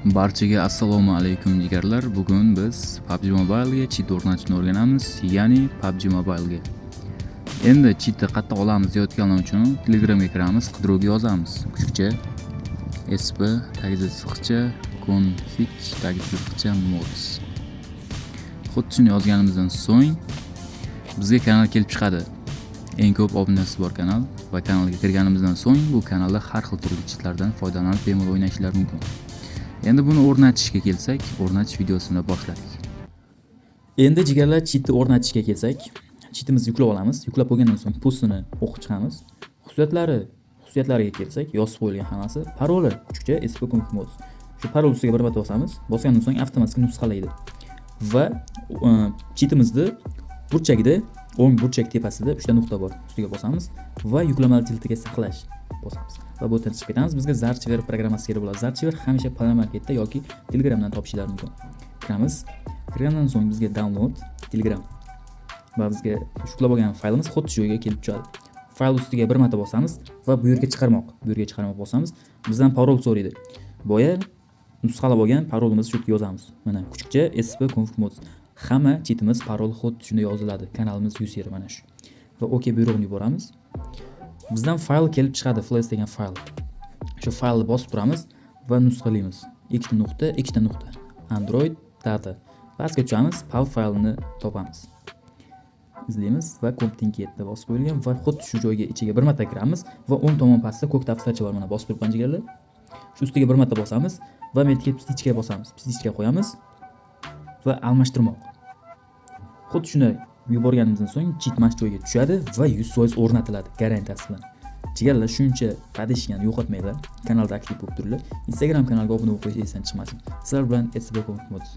Barchaga assalomu alaykum jigarlar. Bugun biz PUBG Mobile ga cheat o'rnatishni o'rganamiz, ya'ni PUBG Mobile ga. Endi cheatni qayerda olamiz deyotganlar uchun Telegramga kiramiz, qidiruvga yozamiz. Kuchukcha sp tagizchiqcha config tagizchiqcha mods. Xuddi shuni yozganimizdan so'ng bizga kanal kelib chiqadi. Eng ko'p obunachisi bor kanal va kanalga kirganimizdan so'ng bu kanalda har xil turli cheatlardan foydalanib bemalol o'ynashingiz mumkin. Endi buni o'rnatishga kelsak, o'rnatish videosini boshladik. Endi jigarlar cheatni o'rnatishga kelsak, cheatimizni yuklab olamiz. Yuklab bo'lgandan so'ng postini o'qib chiqamiz. Xususiyatlariga kelsak, yozib qo'yilgan hammasi. Paroli kuchukcha sp.mods. Shu parol ustiga bir marta bosamiz. Bosgandan so'ng avtomatik nusxalaydi. Va cheatimizni burchagida, o'ng burchak tepasida 3 ta nuqta bor. Ustiga bosamiz va yuklamali tiltiga saqlash bosamiz. Va bu yerdan chiqib ketamiz. Bizga Zarchiver programmasi kerak bo'ladi. Zarchiver hamisha Play Marketda yoki Telegramdan topishingiz mumkin. Kiramiz. Kirgandan so'ng bizga download Telegram va bizga yuklab olgan faylimiz xuddi shu yerga kelib tushadi. Fayl ustiga bir marta bosamiz va bu yerga chiqarmoq. Bu yerga chiqarmoq bosamiz. Bizdan parol so'raydi. Boya nusxalab olgan parolimizni shu yerga yozamiz. Mana kuchukcha sp.config hamma cheatimiz parol xuddi shunda yoziladi. Kanalimiz user mana shu. Va OK buyrug'ini yuboramiz. Bizdan fayl kelib chiqadi, flash degan fayl. Shu faylni bosib turamiz va nusxalaymiz. Ikkita nuqta. Android data. Pastga tushamiz, PAV faylini topamiz. Izlaymiz va Comptingate bosib qo'yilgan va xuddi shu joyga ichiga bir marta kiramiz va o'ng tomon pastda ko'k daftarcha bor, mana bosib turibman jigarlar. Shu ustiga bir marta bosamiz va metga pstichka bosamiz. Pstichka qo'yamiz va almashtirmoq. Xuddi shunday yuborganimizdan so'ng cheat mana shu joyga tushadi va 100% o'rnatiladi garantiyasi bilan. Jigarlar shuncha padishgan yo'qotmanglar. Kanalda aktiv bo'lib turinglar. Instagram kanaliga obuna bo'lib qo'ysangiz esdan chiqmasin. Sizlar bilan sp.mods.